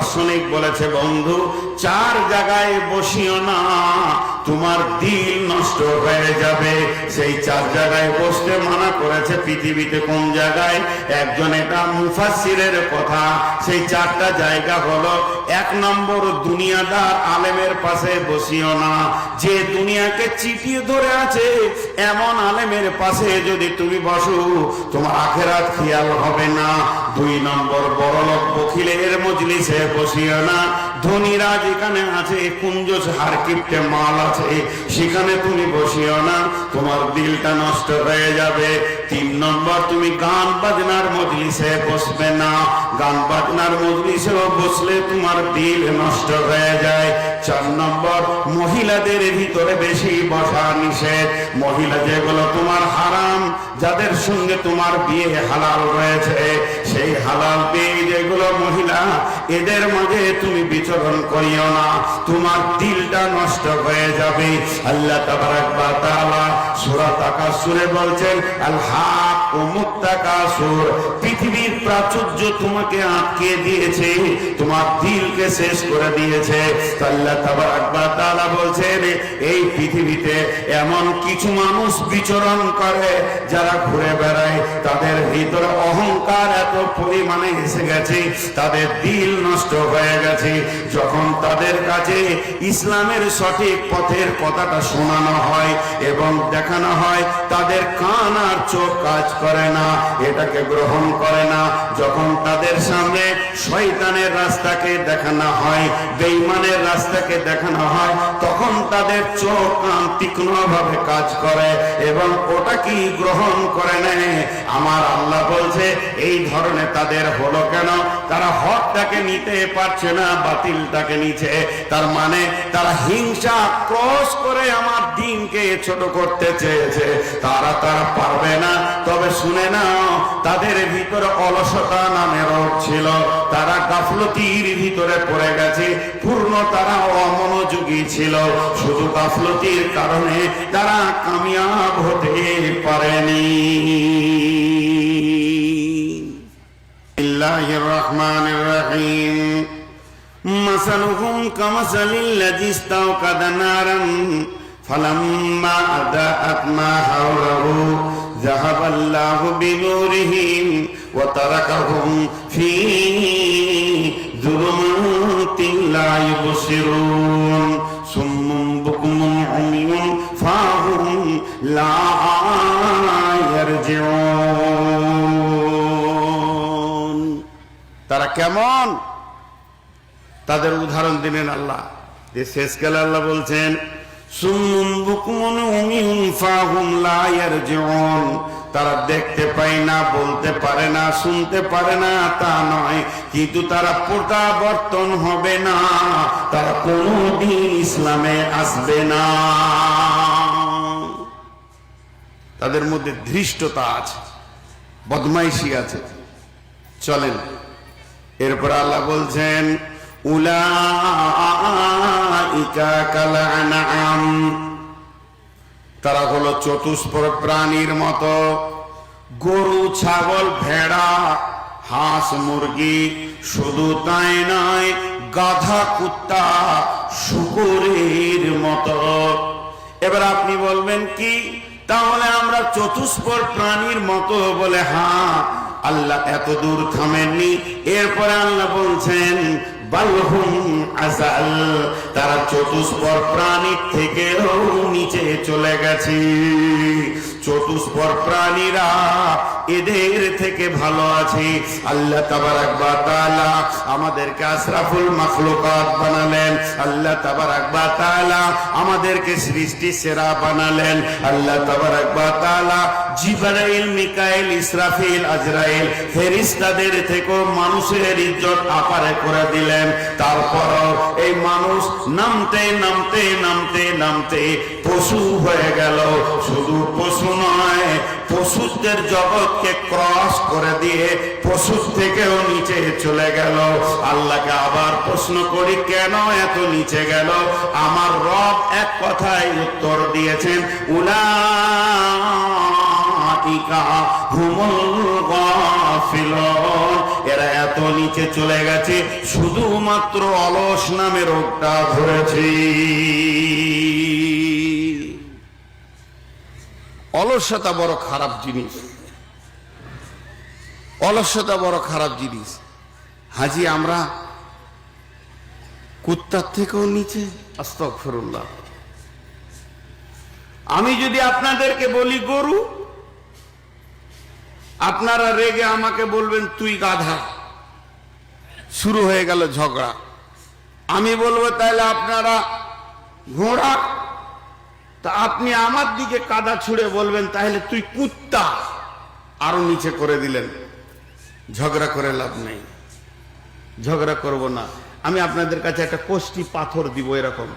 দার্শনিক বলেছে, বন্ধু 4 জায়গায় বসিও না, তোমার দিল নষ্ট হয়ে যাবে। সেই 4 জায়গায় বসতে মানা করেছে পৃথিবীতে। কোন জায়গায়? একজন, এটা মুফাসসিরের কথা। সেই 4টা জায়গা হলো, 1 নম্বর দুনিয়াদার আলেমের পাশে বসিও না। যে দুনিয়াকে চিটিয়ে ধরে আছে এমন আলেমের পাশে যদি তুমি বসো, তোমার আখিরাত খেয়াল হবে না। 2 নম্বর বড়লোক বখিলের মজলিসে বসিও না। ধনীরা যেখানে আছে, কুঞ্জ ঝাড় কিপটে মাল আছে, সেখানে তুমি বসিও না, তোমার দিলটা নষ্ট হয়ে যাবে। 3 নম্বর, তুমি গান বাজনার মজলিসে বসবে না। গান বাজনার মজলিসেও বসলে তোমার দিল নষ্ট হয়ে যায়। 4 নম্বর, মহিলাদের ভিতরে বেশি বসা নিষেধ। মহিলা যেগুলো তোমার হারাম, যাদের সঙ্গে তোমার বিয়ে হালাল রয়েছে, সেই হালাল বিয়ে যেগুলো মহিলা, এদের মাঝে তুমি বিচরণ করিও না, তোমার দিলটা নষ্ট হয়ে যাবে। আল্লাহ তাবারাক ওয়া তাআলা সূরা তাকাসুরে বলছেন, আল হাকুমুত তাকাসুর, পৃথিবীর প্রাচুর্য তোমাকে আটকে দিয়েছে, তোমার দিলকে শেষ করে দিয়েছে। আল্লাহ তাবারাক ওয়া তাআলা বলছেন, এই পৃথিবীতে এমন কিছু মানুষ বিচরণ করে যারা ঘুরে বেড়ায়, তাদের ভিতরে অহংকার এত পরিমাণে এসে গেছে, তাদের দিল নষ্ট হয়ে গেছে। যখন তাদের কাছে ইসলামের সঠিক পথের কথাটা শোনানো হয় এবং দেখানো হয়, তাদের কান আর চোখ কাজ করে না, এটাকে গ্রহণ করে না। যখন তাদের সামনে শয়তানের রাস্তাকে দেখানো হয়, বেঈমানের রাস্তাকে দেখানো হয়, তখন তাদের চোখ কান তীক্ষ্ণভাবে কাজ করে এবং ওটা কি গ্রহণ করে নেয়। আমার আল্লাহ বলছে, এই ধরনের তাদের হলো কেন? তারা হকটাকে নিতে পারছে না, বাতিলটাকে নিচ্ছে। তার মানে তারা হিংসা ক্রস করে আমার দিনকে ছোট করতে চেয়েছে, তারা পারবে না। তবে শুনে নাও, তাদের ভিতরে অলসতা নামে রোগ ছিল, তারা গাফলতির ভিতরে পড়ে গেছে, পূর্ণ তারা অমনোযোগী ছিল। শুধু গাফলতির কারণে তারা কামিয়াব হতে পারেনি। বিসমিল্লাহির রহমানির রহিম। মাসালুহুম কামাসালিল্লাযী ইসতাওকাদা নারান ফালাম্মা আদাআত মা হাওলাহু যাহাবাল্লাহু বিনূরিহিম ওয়া তারাকাহুম ফী যুলুমাতিন লা ইউবসিরুন সুম্মুন বুকুমুন উমিয়ুন ফাহুম লা ইয়ারজিউন। তারা কেমন? তাদের উদাহরণ দিলেন আল্লাহ। যে শেষকালে আল্লাহ বলছেন, সুম্মুন বুকুমুন উমিয়ুন ফাহুম লা ইয়ারজিউন। তারা দেখতে পায় না, বলতে পারে না, শুনতে পারে না তা নয়, কিন্তু তারা প্রত্যাবর্তন হবে না, তারা কোনদিন ইসলামে আসবে না। তাদের মধ্যে ধৃষ্টতা আছে, বদমাইশি আছে। চলেন এরপর আল্লাহ বলছেন, উলাইকা কাল আনআম, তারা হলো চতুষ্পদ প্রাণীর মতো। গরু, ছাগল, ভেড়া, হাঁস, মুরগি, শুধু তাই নয়, গাধা, কুত্তা, শুকরের মতো। এবার আপনি বলবেন কি, তাহলে আমরা চতুষ্পদ প্রাণীর মতো বলে? হ্যাঁ, আল্লাহ এত দূর থামেননি। এরপরে আল্লাহ বলছেন, বালহুম আযাল, তারা চতুষ্পদ প্রাণীর থেকেও নিচে চলে গেছে। চতুষ্পদ প্রাণীরা এদের থেকে ভালো আছে। আল্লাহ তাবারাক ওয়া তাআলা আমাদেরকে আশরাফুল মাখলুকাত বানালেন। আল্লাহ তাবারাক ওয়া তাআলা আমাদেরকে সৃষ্টি সেরা বানালেন। আল্লাহ তাবারাক ওয়া তাআলা জিবরাইল, মিকাইল, ইসরাফিল, আজরাইল ফেরেশতাদের থেকেও মানুষের ইজ্জত আপারে করে দিলেন। তারপরও এই মানুষ নামতে নামতে নামতে নামতে পশু হয়ে গেল। শুধু পশু নয়, পশুদের জগৎকে ক্রস করে দিয়ে পশুর থেকেও নিচে চলে গেল। আল্লাহকে আবার প্রশ্ন করি, কেন এত নিচে গেল? আমার রব এক কথায় উত্তর দিয়েছেন, উলাইকা হুমুল গাফিলুন। এরা এত নিচে চলে গেছে শুধুমাত্র অলস নামে রোগটা ধরেছে। অলসতা বড় খারাপ জিনিস, অলসতা বড় খারাপ জিনিস। হাজি আমরা কুত্তার থেকেও নিচে, আস্তাগফিরুল্লাহ। আমি যদি আপনাদেরকে বলি গরু, আপনারা রেগে আমাকে বলবেন তুই গাধা, শুরু হয়ে গেল ঝগড়া। আমি বলবো তাহলে আপনারা ঘোড়া, তা আপনি আমার দিকে কাদা ছুঁড়ে বলবেন তাহলে তুই কুত্তা, আরো নিচে করে দিলেন। ঝগড়া করে লাভ নেই, ঝগড়া করব না। আমি আপনাদের কাছে একটা কোষ্টি পাথর দিব, এরকম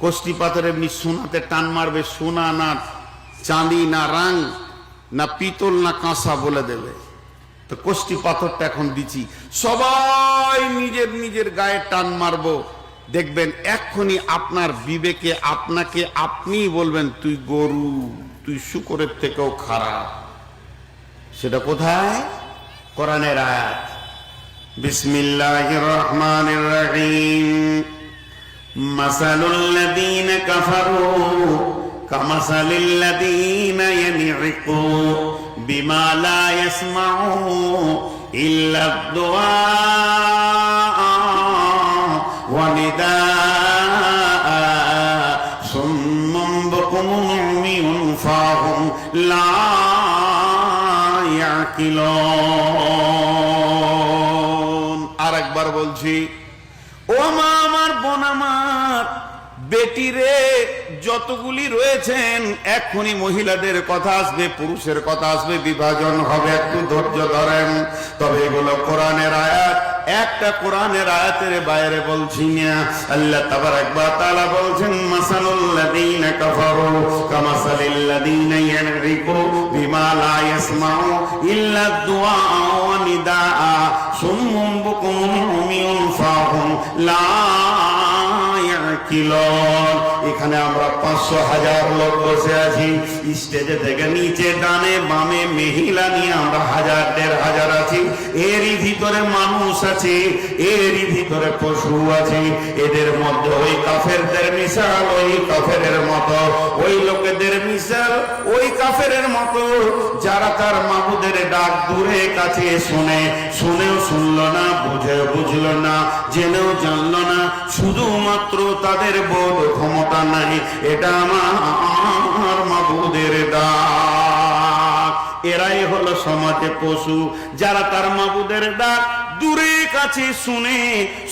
কোষ্টি পাথর এমনি সোনাতে টান মারবে, সোনা না চাঁদি না রাং না পিতল না কাঁসা বলে দেবে। তো কোষ্টি পাথরটা এখন দিচ্ছি, সবাই নিজের নিজের গায়ে টান মারবো, দেখবেন এক্ষুনি আপনার বিবেকে আপনাকে আপনি বলবেন তুই গরু, তুই শূকরের থেকেও খারাপ। সেটা কোথায়? কোরআনের আয়াত। বিসমিল্লাহির রহমানির রহিম। মাসালুল লাযীনা কাফারু কামাসালিল লাযীনা ইয়ানইকু বিমা লা ইয়াসমাউ ইল্লা দুআ ওয়া নিদাআ সুম্মুম বুকুমুন উমিয়ুন ফাহুম লা ইয়াকিলুন। আরেকবার বলছি, ও মা আমার, বোন আমার, বেটি রে, যতগুলি রয়েছেন, এক্ষুনি মহিলাদের কথা আসবে, পুরুষের কথা আসবে, বিভাজন হবে, একটু ধৈর্য ধরেন। তবে এগুলো কোরআনের আয়াত, একটা কোরআনের আয়াতের বাইরে বলছি না। আল্লাহ তাবারাক ওয়া তাআলা বলছেন মাসালুল লাযীনা কাফারু কামাসালিল লাযীনা ইয়ানইকু বিমা লা ইয়াসমাউ ইল্লা দুআ ওয়া নিদাআ সুম্মুম বুকুমুন উমিয়ুন ফাহুম লা ইয়াকিলুন। এখানে আমরা 500,000 লোক বসে আছি, স্টেজে থেকে নিচে ডানে বামে মহিলা নিয়ে আমরা 1000-1500 আছি। এরই ভিতরে মানুষ আছে, এরই ভিতরে পশু আছে। এদের মধ্যে ওই কাফেরদের মিশাল ওই কাফেরের মতো, ওই লোকেদের মিশাল ওই কাফেরের মতো, যারা তার মাবুদের ডাক দূরে কাছে শুনে, শুনেও শুনল না, বুঝেও বুঝল না, জেনেও জানল না, শুধুমাত্র তাদের বোধ ক্ষমতা নাই এটা আমার মাবুদের ডাক। এরাই হলো সমাজে পশু, যারা তার মাবুদের ডাক দূরে কাছে শুনে,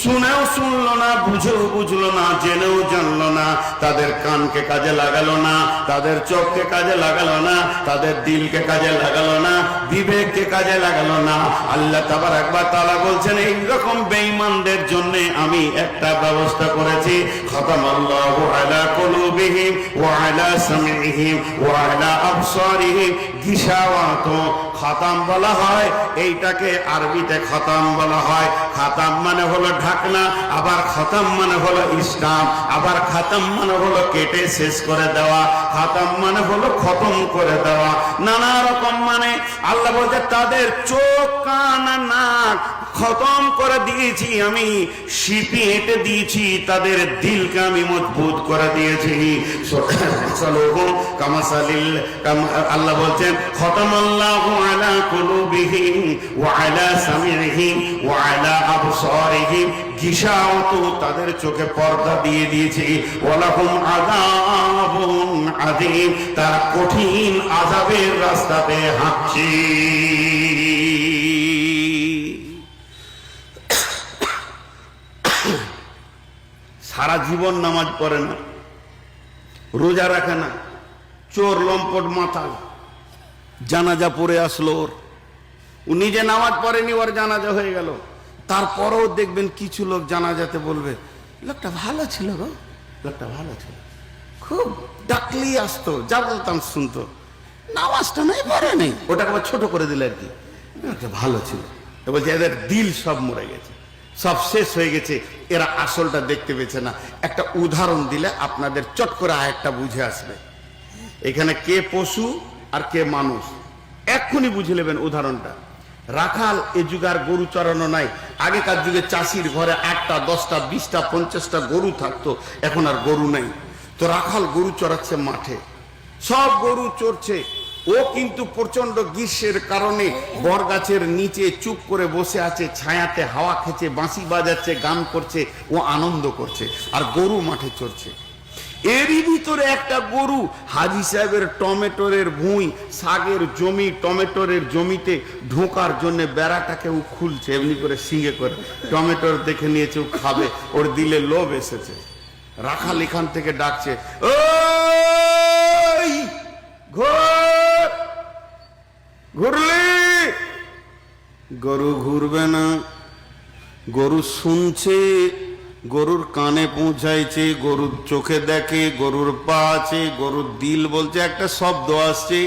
শুনেও শুনল না, বুঝেও বুঝলো না, জেনেও জানলো না, তাদের কানকে কাজে লাগালো না, তাদের চোখকে কাজে লাগালো না, তাদের দিলকে কাজে লাগালো না, বিবেককে কাজে লাগালো না। আল্লাহ তাবারাক ওয়া তাআলা বলছেন এইরকম বেঈমানদের জন্য আমি একটা ব্যবস্থা করেছি। খাতামাল্লাহু আলা কুলুবিহিম ওয়া আলা সামিইহিম ওয়া আলা আবসারিহিম গিশাওয়াত। খাতাম বলা হয় এইটাকে, আরবিতে খাতাম বলা হয়। খাতাম মানে হলো ঢাকনা, আবার খাতাম মানে হলো স্টাম্প, আবার খাতাম মানে হলো কেটে শেষ করে দেওয়া, খাতাম মানে হলো খতম করে দেওয়া, নানা রকম মানে। আল্লাহ বলছে তাদের চোখ কান নাক খতম করে দিয়েছি আমি, শিপি এঁটে দিয়েছি, তাদের দিলকে আমি মজবুত করে দিয়েছি। আল্লাহ বলছেন খতামাল্লাহু আলা কুলুবিহিম ওয়া আলা সামিইহিম ওয়া আলা আবসারিহিম গিশাওয়াতু, তাদের চোখে পর্দা দিয়ে দিয়েছি। ওয়ালাহুম আযাবুন আযীম, তারা কঠিন আযাবের রাস্তাতে হাঁটছে। সারা জীবন নামাজ পড়ে না, রোজা রাখে না, চোর লম্পট মাথা, জানাজা পড়ে আসলো ওর, ও নিজে নামাজ পড়েনি, ওর জানাজা হয়ে গেল। তারপরেও দেখবেন কিছু লোক জানাজাতে বলবে লোকটা ভালো ছিল গো, লোকটা ভালো ছিল, খুব ডাকলি আসতো, যা বলতাম শুনতো, নামাজটা নাই পড়ে নেই, ওটাকে আবার ছোট করে দিলে আর কি, লোকটা ভালো ছিল। বলছে এদের দিল সব মরে গেছে, সব শেষ হয়ে গেছে, এরা আসলটা দেখতে পেয়েছে না। একটা উদাহরণ দিলে আপনাদের চট করে আরেকটা বুঝে আসবে। এখানে কে পশু আর কে মানুষ, এক্ষুনি বুঝে নেবেন উদাহরণটা। রাখাল এ যুগে আর গরু চড়ানো নাই। আগেকার যুগে চাষির ঘরে 8টা 10টা 20টা 50টা গরু থাকতো, এখন আর গরু নাই। তো রাখাল গরু চড়াচ্ছে মাঠে, সব গরু চড়ছে। ও কিন্তু প্রচন্ড গ্রীষ্মের কারণে বরগাছের নিচে চুপ করে বসে আছে, ছায়াতে হাওয়া খেছে, বাঁশি বাজাচ্ছে, গান করছে, ও আনন্দ করছে, আর গরু মাঠে চড়ছে। এরই ভিতরে একটা গরু হাজী সাহেবের টমেটোরের ভুঁই, শাকের জমি, টমেটোরের জমিতে ঢোকার জন্য বেড়াটাকে ও খুলছে, এমনি করে সিঙ্গে করে টমেটোর দেখে নিয়েছে, ও খাবে, ওর দিলে লোভ এসেছে। রাখাল এখান থেকে ডাকছে, ওই ঘোর, ঘুরলি? গরু ঘুরবে না। গরু শুনছে, গরুর কানে পৌঁছাইছে, গরুর চোখে দেখে, গরুর পা আছে, গরুর দিল বলছে, একটা শব্দ আসছে,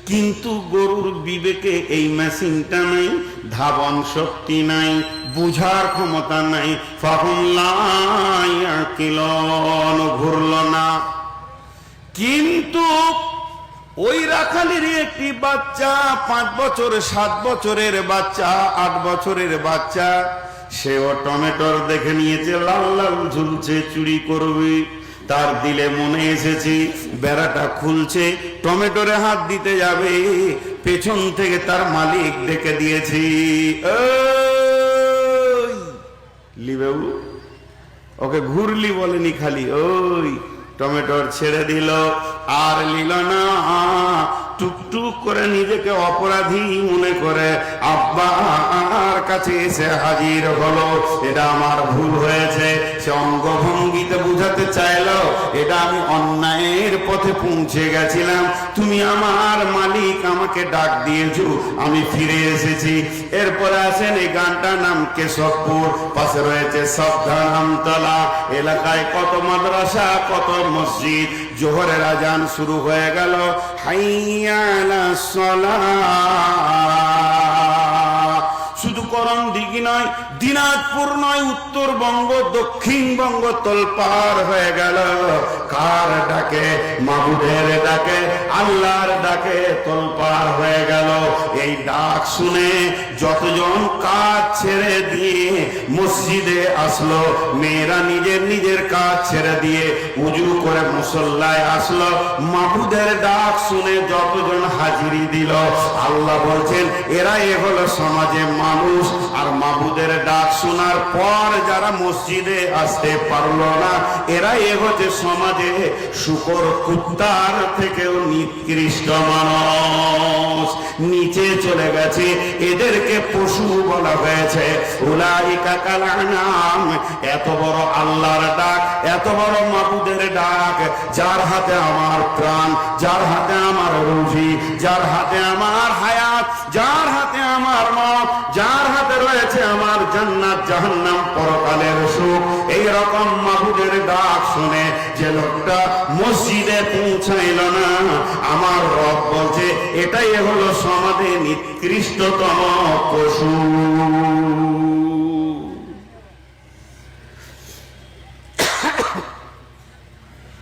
কিন্তু গরুর বিবেকে এই মেশিনটা নাই, ধাবন শক্তি নাই, বুঝার ক্ষমতা নাই। ফাহুম লা ইয়াকিলুন, ঘুরল না। কিন্তু ওই রাখালেরই একটি বাচ্চা, 5 বছর 7 বছরের বাচ্চা, 8 বছরের বাচ্চা, সেও টমেটোর দেখে নিয়েছে, লাল লাল ঝুলছে, চুরি করবে। তার দিলে মনে এসেছে, বেড়াটা খুলছে, টমেটোরে হাত দিতে যাবে, পেছন থেকে তার মালিক ডেকে দিয়েছে, ওই লিবেউ। ওকে ঘুরলি বলেনি, খালি ওই। টমেটোর ছেড়ে দিল, আর নিল না। টুকটুক করে নিজেকে অপরাধী মনে করে আব্বার কাছে এসে হাজির হলো। এটা আমার ভুল হয়েছে। সে অঙ্গভঙ্গিতে বুঝাতে চাইলো, এটা আমি অন্যায়ের পথে পৌঁছে গেছিলাম, তুমি আমার মালিক, আমাকে ডাক দিয়েছো, আমি ফিরে এসেছি। এরপরে আসেন এই গানটার নাম কেশবপুর, পাশে রয়েছে সাবধানতলা। এলাকায় কত মাদ্রাসা, কত মসজিদ। জোহরের আজান শুরু হয়ে গেল, হাইয়া আলাস সালাহ। শুধু করম দিঘি নয়, দিনাজপুর নয়, উত্তরবঙ্গ দক্ষিণবঙ্গ তোলপার হয়ে গেল। কার ডাকে? মাবুদের ডাকে, আল্লাহর ডাকে তোলপার হয়ে গেল। এই ডাক শুনে যতজন কাজ ছেড়ে দিয়ে মসজিদে আসলো, মেয়েরা নিজের নিজের কাজ ছেড়ে দিয়ে উজু করে মুসল্লায় আসলো। মাবুদের ডাক শুনে যতজন হাজিরি দিল, আল্লাহ বলছেন এরা এ হলো সমাজে মানুষ। আর মাবুদের ডাক শোনার পর যারা মসজিদে আসতে পারলো না, এরা এ হচ্ছে সমাজে শুকর কুত্তার থেকেও নিকৃষ্ট মানুষ, নিচে চলে গেছে। এদেরকে পশু বলা হয়েছে। উলাইকা কাল আনাম। এত বড় আল্লাহর ডাক, এত বড় মাবুদের ডাক, যার হাতে আমার প্রাণ, যার হাতে আমার রুজি, যার হাতে আমার হায়াত, যার হাতে আমার মত, যার হাতে রয়েছে আমার জান্নাত জাহান্নাম পরকালের সুখ। এই রকম মাবুদের ডাক শুনে যে লোকটা মসজিদে পৌঁছাইল না, আমার রব বলছে এটাই হলো সমাজে নিকৃষ্টতম পশু।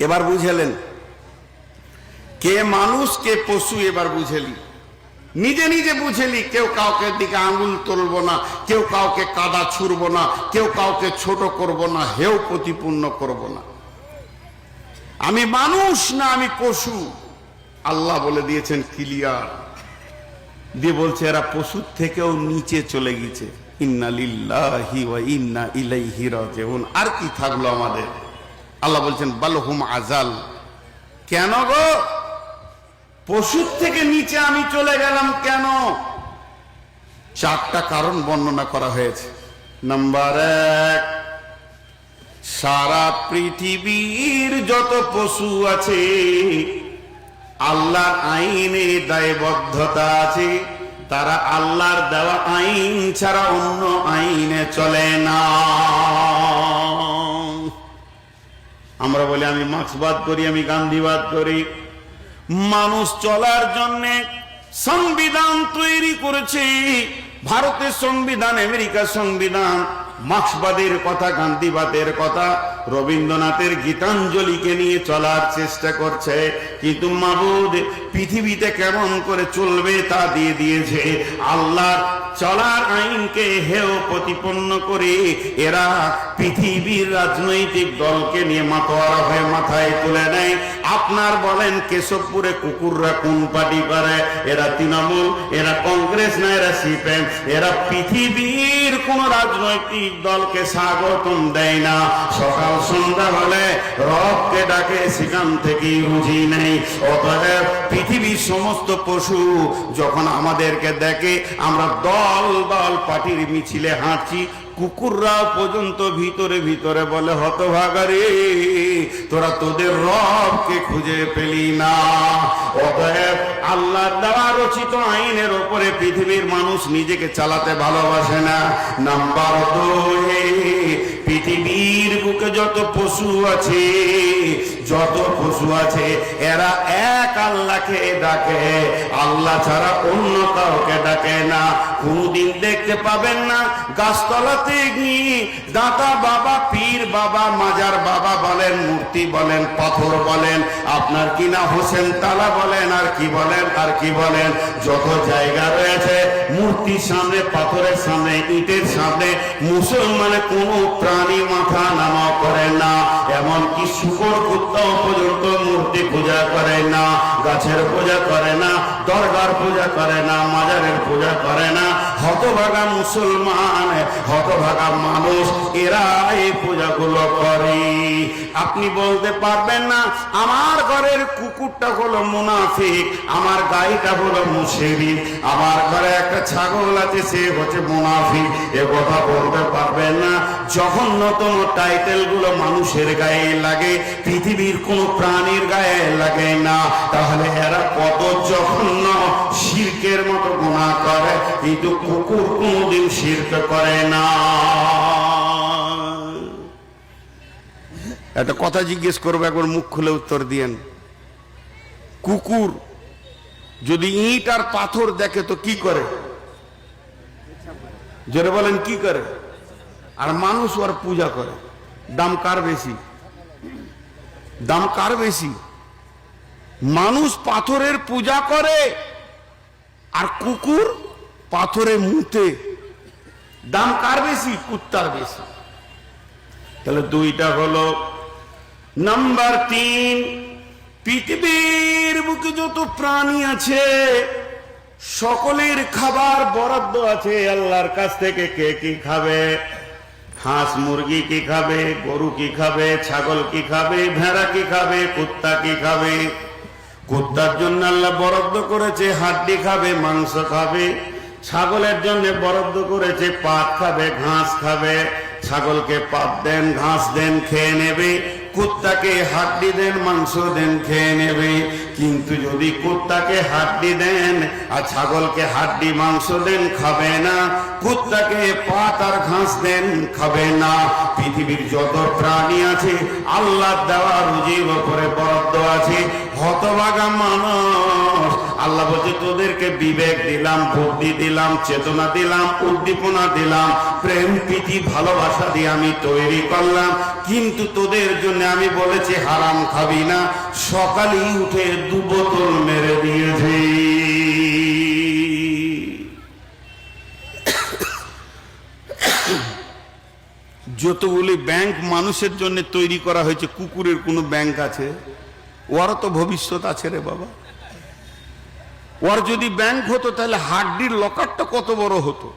এবার বুঝেলেন কে মানুষ কে পশু? এবার বুঝেলি, নিজে নিজে বুঝেলি। কেউ কাউকে দিকে আঙুল তুলবো না, কেউ কাউকে কাদা ছুড়বো না, কেউ কাউকে ছোট করব না, হেও প্রতিপূর্ণ করব না। আমি মানুষ না আমি পশু, আল্লাহ বলে দিয়েছেন ক্লিয়ার। দিয়ে বলছে এরা পশুর থেকেও নিচে চলে গেছে। ইন্না লিল্লাহি ওয়া ইন্না ইলাইহি রাজিউন। আর কি থাকলো আমাদের? আল্লাহ বলছেন বালহুম আজাল। কেন গো পশুর থেকে নিচে আমি চলে গেলাম কেন? 4টা কারণ বর্ণনা করা হয়েছে। নাম্বার 1, সারা পৃথিবীর যত পশু আছে আল্লাহর আইনে দায়বদ্ধতা আছে, তারা আল্লাহর দেওয়া আইন ছাড়া অন্য আইনে চলে না। আমরা বলি আমি মার্ক্সবাদ করি, আমি গান্ধীবাদ করি। মানুষ চলার জন্য সংবিধান তৈরি করেছে। ভারতের সংবিধান, আমেরিকার সংবিধান, মার্ক্সবাদের কথা, গান্ধীবাদের কথা, রবীন্দ্রনাথের গীতাঞ্জলিকে নিয়ে চলার চেষ্টা করছে, কিন্তু মাবুদ পৃথিবীতে কেমন করে চলবে তা দিয়ে দিয়েছে। আল্লাহর চলার আইনকে হেয় প্রতিপন্ন করে এরা পৃথিবীর রাজনৈতিক দলকে নিয়ে মাতোয়ারা হয়ে মাথায় তুলে নেয়। আপনার বলেন কেশবপুরে কুকুররা কোন পার্টি করে? এরা তৃণমূল, এরা কংগ্রেস না এরা সিপিএম। এরা পৃথিবীর কোন রাজনৈতিক দলকে স্বাগতম দেয় না। সকাল সন্ধ্যা হলে রবকে ডাকে, সেখান থেকেই রুজি নেই। অতএব পৃথিবীর সমস্ত পশু যখন আমাদেরকে দেখে আমরা দল দল পার্টির মিছিলে হাঁটছি, কুকুররা পর্যন্ত ভিতরে ভিতরে বলে হতভাগা রে, তোরা তোদের রবকে খুঁজে পেলি না। অতএব আল্লাহর দেওয়া রচিত আইনের ওপরে পৃথিবীর মানুষ নিজেকে চালাতে ভালোবাসে না। নাম্বার 2, পৃথিবীর বুকে যত পশু আছে, এরা এক আল্লাহকে ডাকে, আল্লাহ ছাড়া অন্য কাউকে ডাকে না। কোনদিন দেখতে পাবেন না গাছতলাতে গিয়ে দাতা বাবা, পীর বাবা, মাজার বাবা বলেন, মূর্তি বলেন, পাথর বলেন, আপনার কিনা হোসেন তালা বলেন, আর কি বলেন, যত জায়গা রয়েছে মূর্তির সামনে, পাথরের সামনে, ইটের সামনে মুসলমানের কোন প্রাণী মাথা নামা করে না। এমনকি শুকর কুত্তাও পর্যন্ত মূর্তি পূজা করে না, গাছের পূজা করে না, দরগার পূজা করে না, মাজারের পূজা করে না। হতভাগা মুসলমান, হতভাগা মানুষ এরা এই পূজাগুলো করে। আপনি বলতে পারবেন না আমার ঘরের কুকুরটা হলো মুনাফিক, আমার গাইটা হলো মুশরিক, আমার ঘরে একটা ছাগল আছে সে হচ্ছে মুনাফিক, এ কথা বলতে পারবেন না। জঘন্যতম টাইটেল গুলো মানুষের গায়ে লাগে, পৃথিবীর কোন প্রাণীর গায়ে লাগে না। তাহলে এরা কত জঘন্য শিরকের মতো গুনাহ করে, কিন্তু কুকুর কোনদিন শিরক করে না। একটা কথা জিজ্ঞেস করবো, একবার মুখ খুলে উত্তর দিয়েন। কুকুর যদি ইট আর পাথর দেখে তো কি করে? জোরে বলেন কি করে? আর মানুষ ওর পূজা করে। দাম কার বেশি? মানুষ পাথরের পূজা করে আর কুকুর পাথরে মুতে। দাম কার বেশি? কুত্তার বেশি। তাহলে দুইটা হলো। নাম্বার 3, পৃথিবীর বুকে যত প্রাণী আছে সকলের খাবার বরাদ্দ আছে আল্লাহর কাছ থেকে। কে কি খাবে? হাঁস মুরগি কি খাবে, গরু কি খাবে, ছাগল কি খাবে, ভেড়া কি খাবে, কুত্তা কি খাবে। কুত্তার জন্য আল্লাহ বরাদ্দ করেছে হাড্ডি খাবে, মাংস খাবে। ছাগলের জন্য বরাদ্দ করেছে পাত খাবে, ঘাস খাবে। ছাগলকে পাত দেন, ঘাস দেন, খেয়ে নেবে। কুত্তাকে হাড্ডি দেন, মাংস দেন, খেয়ে নেবে। কিন্তু যদি কুত্তাকে হাড্ডি দেন আর ছাগলকে হাড্ডি মাংস দেন, খাবে না। কুত্তাকে পাত আর ঘাস দেন, খাবে না। পৃথিবীর যত প্রাণী আছে আল্লাহ দেওয়া রুজির উপরে বরাদ্দ আছে। হতভাগা মানুষ, আল্লাহ বলছে তোদেরকে বিবেক দিলাম, বুদ্ধি দিলাম, চেতনা দিলাম, উদ্দীপনা দিলাম, প্রেম প্রীতি ভালোবাসা দিয়ে আমি তৈরি করলাম, কিন্তু তোদের জন্য আমি বলেছি হারাম খাবি না। সকালেই উঠে 2 বোতল মেরে দিয়েছে। যতগুলি ব্যাংক মানুষের জন্য তৈরি করা হয়েছে, কুকুরের কোনো ব্যাংক আছে? ওরও তো ভবিষ্যৎ আছে রে বাবা। ওর যদি ব্যাংক হতো তাহলে হাড্ডির লকারটা কত বড় হতো।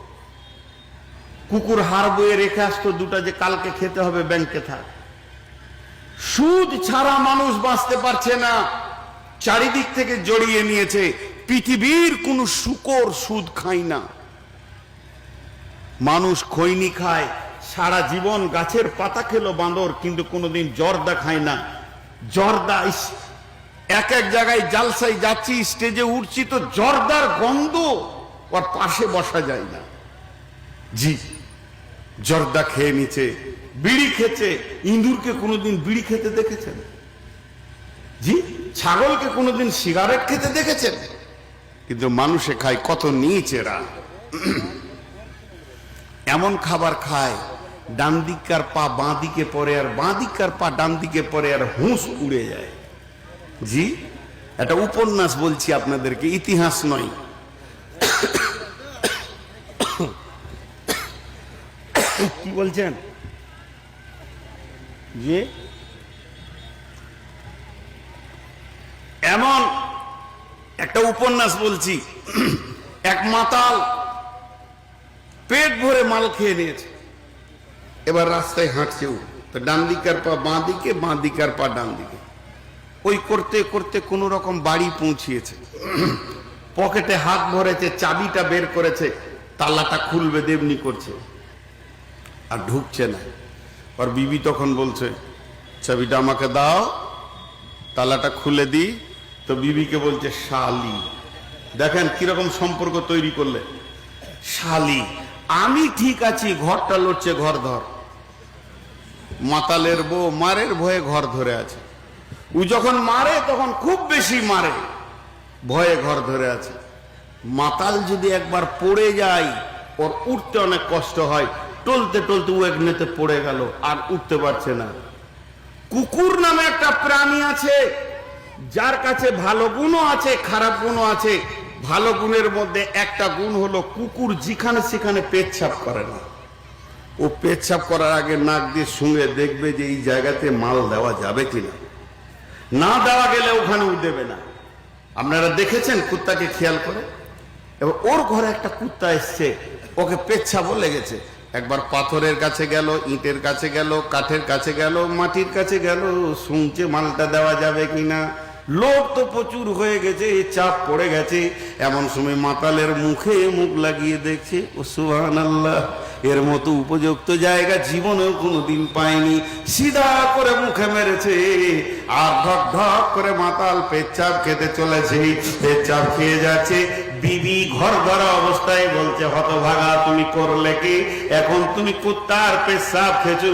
কুকুর হাড় বয়ে রেখে আসতো 2টা যে কালকে খেতে হবে, ব্যাংকে থাক। সুদ ছাড়া মানুষ বাঁচতে পারছে না, চারিদিক থেকে জড়িয়ে নিয়েছে। পৃথিবীর কোন শুকর সুদ খায় না। মানুষ খৈনি খায়, সারা জীবন গাছের পাতা খেলো বাঁদর, কিন্তু কোনোদিন জর্দা খায় না। জর্দা এক জায়গায় জালসাই যাচ্ছি, স্টেজে উঠছি তো জর্দার গন্ধ, ওর পাশে বসা যায় না। জি, জর্দা খেয়ে নিচে। বিড়ি খেছে, ইঁদুরকে কোনোদিন বিড়ি খেতে দেখেছেন? জি, ছাগলকে কোনোদিন সিগারেট খেতে দেখেছেন? কিন্তু মানুষে খায় কত নিচেরা। এমন খাবার খায় ডান দিককার পা বাঁ দিকে পড়ে আর বাঁ দিককার পা ডান দিকে পড়ে আর হুঁশ উড়ে যায়। জি, এটা উপন্যাস বলছি আপনাদেরকে, ইতিহাস নয়। কি বলছেন? যে এমন একটা উপন্যাস বলছি, এক মাতাল পেট ভরে মাল খেয়ে নিয়েছে, এবার রাস্তায় হাঁটছে, তো ডান দিকার পা বাঁ দিকে, বাঁ দিকার পা ডান দিকে, ওই করতে করতে কোন রকম বাড়ি পৌঁছিয়েছে, পকেটে হাত ভরেছে, চাবিটা বের করেছে, তালাটা খুলবে দেবনি করছে আর ঢুকছে না। আর বিবি তখন বলছে, চাবিটা আমাকে দাও, তালাটা খুলে দিই। তো বিবিকে বলছে শালি। দেখেন কিরকম সম্পর্ক তৈরি করলে। শালি, আমি ঠিক আছি, ঘরটা লড়ছে, ঘর ধর। মাতালের বউ মারের ভয়ে ঘর ধরে আছে। ও যখন মারে তখন খুব বেশি মারে, ভয়ে ঘর ধরে আছে। মাতাল যদি একবার পড়ে যায়, ওর উঠতে অনেক কষ্ট হয়, টলতে টলতে ও একনেতে পড়ে গেল, আর উঠতে পারছে না। কুকুর নামে একটা প্রাণী আছে, যার কাছে ভালো গুণও আছে, খারাপ গুণও আছে। ভালো গুণের মধ্যে একটা গুণ হলো, কুকুর যেখানে সেখানে পেচ্ছাপ করে না। ও পেচ্ছাপ করার আগে নাক দিয়ে শুঙে দেখবে যে এই জায়গাতে মাল দেওয়া যাবে কিনা, না দেওয়া গেলে ওখানে ও দেবে না। আপনারা দেখেছেন কুত্তাকে খেয়াল করে? এবার ওর ঘরে একটা কুত্তা এসছে, ওকে পেচ্ছাপও লেগেছে। একবার পাথরের কাছে গেল, ইটের কাছে গেল, কাঠের কাছে গেল, মাটির কাছে গেল, শুনছে মালটা দেওয়া যাবে কিনা। লোক তো প্রচুর হয়ে গেছে, চাপ পড়ে গেছে। এমন সময় মাতালের মুখে মুখ লাগিয়ে দেখছে, ও সুবহানাল্লাহ, এর মতো উপযুক্ত জায়গা জীবনেও কোনোদিন পায়নি। সিধা করে মুখে মেরেছে, আর ঢক ঢক করে মাতাল পেচ্ছাপ খেতে চলেছে, পেচ্ছাপ খেয়ে যাচ্ছে। বিবি ঘর ধরা অবস্থায় বলছে, হতভাগা তুমি করলে কি? এখন তুমি কুত্তার পেচ্ছাপ খেয়েছো।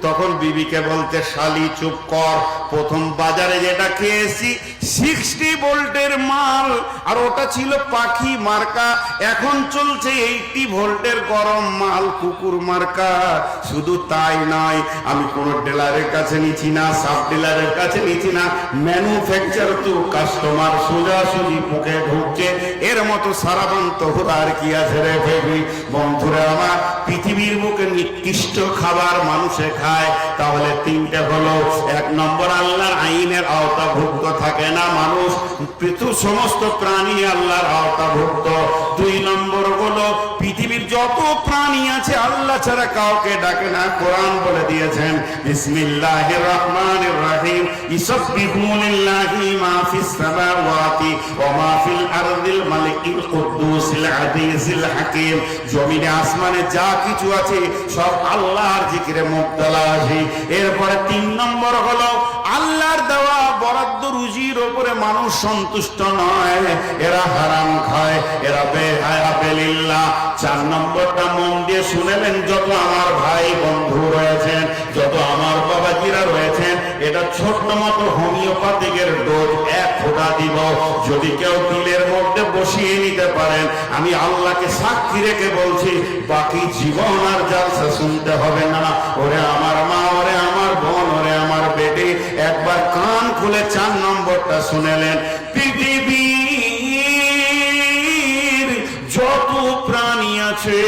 তখন বিবিকে বলছে, শালি চুপ কর, প্রথম বাজারে যেটা খেয়েছি 60 ভোল্টের মাল, আর ওটা ছিল পাখি মার্কা। এখন চলছে 80 ভোল্টের গরম মাল, কুকুর মার্কা। শুধু তাই নয়, আমি কোন ডিলারের কাছে নিচ্ছি না, সাব ডিলারের কাছে নিচ্ছি না, ম্যানুফ্যাকচার টু কাস্টমার সোজাসুজি মুখে ঢুকছে। এর মতো সারাবান্ত আর কি আছে রে বেবি? বন্ধুরা আমার, পৃথিবীর বুকে নিকৃষ্ট খাবার মানুষে খায়, তাহলে তিনটে হলো। 1 নম্বর, আল্লাহর আইনের আওতাভুক্ত থাকে না মানুষ, সমস্ত প্রাণী আল্লাহর আওতাভুক্ত। 2 নম্বর হলো, পৃথিবীর যত প্রাণী আছে আল্লাহ ছাড়া কাউকে ডাকে না। কোরআন বলে দিয়েছেন, বিসমিল্লাহির রহমানির রহিম, ইসাব্বিহু লিল্লাহি মা ফিস সামাওয়াতি ওয়া মা ফিল আরদিল মালিকিল কুদ্দুসিল আজিজিল হাকিম। জমিনে আসমানে যা কিছু আছে সব আল্লাহর জিকিরে মুবতালা আছে। এরপরে 3 নম্বর হলো, আল্লাহর দেওয়া বরাদ্দ রুজির উপরে মানুষ সন্তুষ্ট নয়, এরা হারাম খায়, এরা বেহায়া বেলিল্লাহ। 4 নম্বরটা মন দিয়ে শুনেলেন, যত আমার ভাই বন্ধু রয়েছেন, যত আমার বাবাজিরা রয়েছেন, এটা ছোট্ট মতো হোমিওপ্যাথিকের ডোজ 1 ফোঁটা দিব। যদি কেউ দিলের মধ্যে বসিয়ে নিতে পারেন, আমি আল্লাহকে সাক্ষী রেখে বলছি, বাকি জীবন আর জালসা শুনতে হবে না। ওরে আমার মা, ওরে আমার বোন, ওরে আমার বেটি, একবার কান খুলে 4 নম্বরটা শুনেলেন। পৃথিবীর যত প্রাণী আছে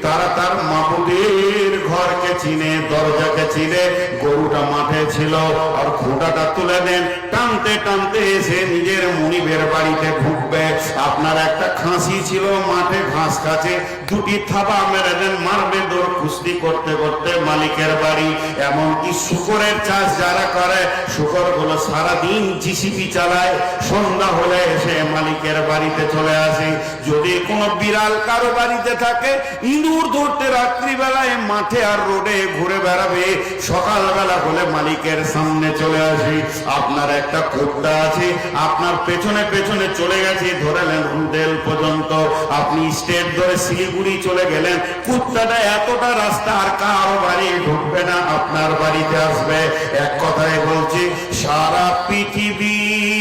তারা তার মাবুদের ঘরকে চিনে, দরজাকে চিনে। গরুটা মাঠে ছিল, আর খুঁটাটা তুলে দেন, টানতে টানতে এসে নিজের মুনিবের বাড়িতে ঢুকবে। আপনার একটা খাসি ছিল, মাঠে ঘাস খাচ্ছে, 2টি থাবা মেরে দেন, মারবে দৌড়, কুস্তি করতে করতে মালিকের বাড়ি। এমনকি শুকরের চাষ যারা করে, শুকর গুলো সারাদিন জিসিপি চালায়, সন্ধ্যা হলে এসে মালিকের বাড়িতে চলে আসে। যদি কোনো বিড়াল কারো বাড়িতে থাকে, ইঁদুর ধরতে রাত্রিবেলায় মাঠে আর রোডে ঘুরে বেড়াবে, সকালবেলা হলে মালিকের সামনে চলে আসে। আপনার একটা কুত্তা আছে, আপনার পেছনে পেছনে চলে গেছে, ধরেলেন রুডেল পর্যন্ত, আপনি স্টেট ধরে শিলিগুড়ি চলে গেলেন, কুত্তাটা এতটা রাস্তা আর কারো বাড়ি ঢুকবে না, আপনার বাড়িতে আসবে। এক কথায় বলছি, সারা পৃথিবীর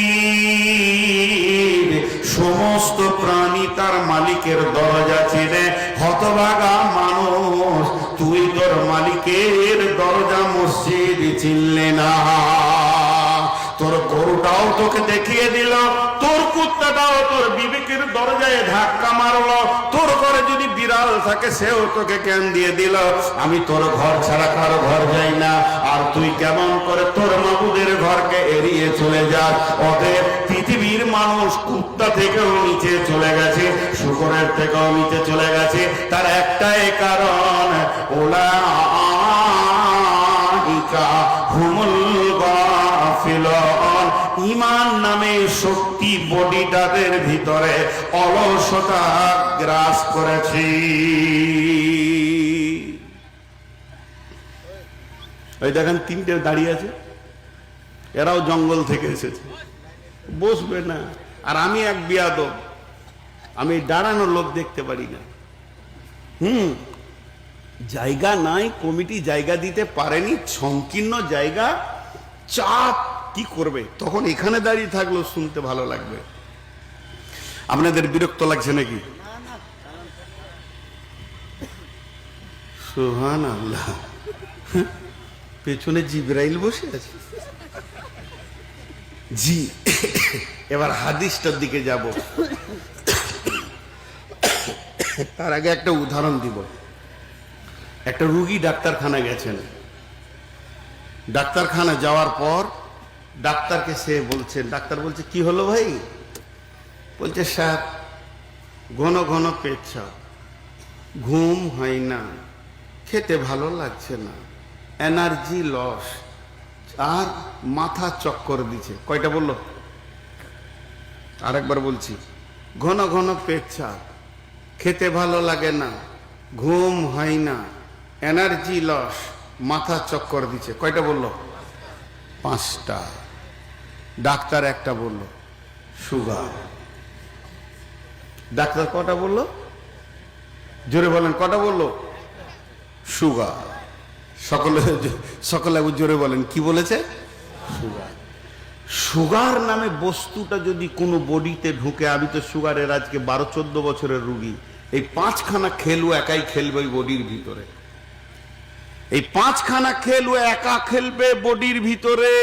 সমস্ত প্রাণী তার মালিকের দরজা চিনে। হতভাগা মানুষ, তুই তোর মালিকের দরজা মসজিদ চিনলে না। তোর গরুটাও তোকে দেখিয়ে দিল, তোর কুত্তাটাও তোর বিবেকের দরজায় ধাক্কা মারলো, তোর ঘরে যদি বিড়াল থাকে সেও তোকে জ্ঞান দিয়ে দিল আমি তোর ঘর ছাড়া কারো ঘর যাই না। আর তুই কেমন করে তোর মাবুদের ঘরকে এড়িয়ে চলে যাস। অতএব পৃথিবীর মানুষ কুত্তা থেকেও নিচে চলে গেছে, শূকরের থেকেও নিচে চলে গেছে। তার একটাই কারণ, উলাইকা হুমুল গাফিলুন। ঈমান নামে শক্তি বডিটাদের ভিতরে অলসতা গ্রাস করেছে। ওই দেখেন তিনটে দাঁড়িয়ে আছে, এরাও জঙ্গল থেকে এসেছে, বসবে না। আর আমি এক বিয়াদব, আমি দাঁড়ানো লোক দেখতে পারি না। জায়গা নাই, কমিটি জায়গা দিতে পারেনি, সংকীর্ণ জায়গা, চাপ, কি করবে? তখন এখানে দাঁড়িয়ে থাকলেও শুনতে ভালো লাগবে। আপনাদের বিরক্ত লাগছে নাকি? সুবহানাল্লাহ, পেছনে জিবরাইল বসে আছে। জি, এবার হাদিসটার দিকে যাব। তার আগে একটা উদাহরণ দিব। একটা রুগী ডাক্তারখানা গেছেন, ডাক্তারখানা যাওয়ার পর ডাক্তারকে সে বলছে, ডাক্তার বলছে কি হলো ভাই? বলছে স্যার ঘন ঘন পেচ্ছাপ, ঘুম হয় না, খেতে ভালো লাগছে না, এনার্জি লস, আর মাথা চক্কর দিচ্ছে। কয়টা বললো? আরেকবার বলছি, ঘন ঘন পেচ্ছাপ, খেতে ভালো লাগে না, ঘুম হয় না, এনার্জি লস, মাথা চক্কর দিচ্ছে। কয়টা বললো? 5টা। ডাক্তার একটা বলল সুগার। ডাক্তার কটা বলল? জোরে বলেন, কটা বলল? সুগার। সকলে জোরে বলেন, কি বলেছে? সুগার। সুগার নামে বস্তুটা যদি কোনো বডিতে ঢুকে, আমি তো সুগারের আজকে 12-14 বছরের রুগী, এই 5খানা খেলু একাই খেলবে ওই বডির ভিতরে। এই 5খানা খেলু একা খেলবে বডির ভিতরে,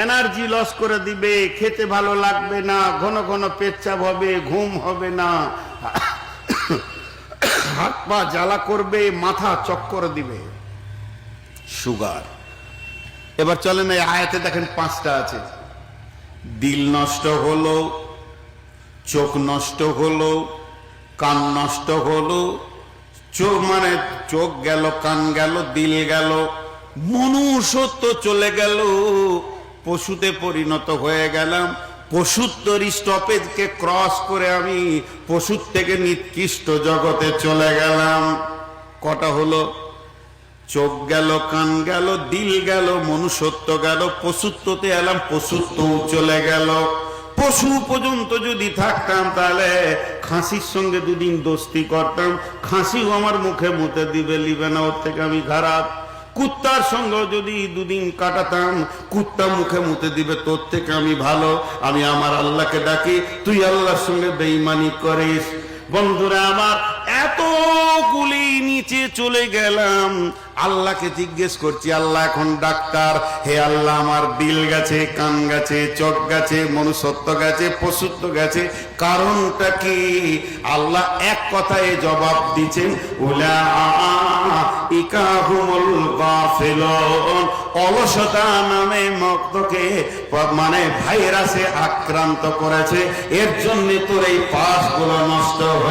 এনার্জি লস করে দিবে, খেতে ভালো লাগবে না, ঘন ঘন পেচ্ছাপ হবে, ঘুম হবে না, হাত পা জ্বালা করবে, মাথা চক্কর দিবে। সুগার। এবার চলেন এই আয়াতে দেখেন 5টা আছে। দিল নষ্ট হলো, চোখ নষ্ট হলো, কান নষ্ট হলো, চোখ মানে চোখ গেল, কান গেল, দিল গেল, মনুষ্যত্ব চলে গেল, পশুতে পরিণত হয়ে গেলাম। পশুত্বর স্টপেজকে ক্রস করে আমি পশুর থেকে নিকৃষ্ট জগতে চলে গেলাম। কটা হলো? চোখ গেল, কান গেল, দিল গেল, মনুষ্যত্ব গেল, পশুত্বতে এলাম, পশুত্ব চলে গেল। পশু পর্যন্ত যদি থাকতাম তাহলে খাসির সঙ্গে 2 দিন দোস্তি করতাম, খাসিও আমার মুখে মুতে দিবে, লিবে না, ওর থেকে আমি খারাপ। কুত্তার সঙ্গে যদি 2 দিন কাটাতাম, কুত্তা মুখে মুতে দিবে, তোর থেকে আমি ভালো। আমি আমার আল্লাহকে ডাকি, তুই আল্লাহর সঙ্গে বেঈমানি করিস। বন্ধুরা আমার, এতগুলি নিচে চলে গেলাম, আল্লাহকে জিজ্ঞেস করছি, আল্লাহ এখন ডাক্তার, হে আল্লাহ আমার দিল গেছে, কান গেছে, চোখ গেছে, মনুষ্যত্ব গেছে, পশুত্ব গেছে, কারণটা কি? আল্লাহ এক কথায় জবাব দিচ্ছেন, উলাইকা হুমুল গাফিলুন। অলসতা নামে মক্তকে মানে ভাইরাসে আক্রান্ত করেছে, এর জন্য তোর এই পাশগুলো নষ্ট হয়ে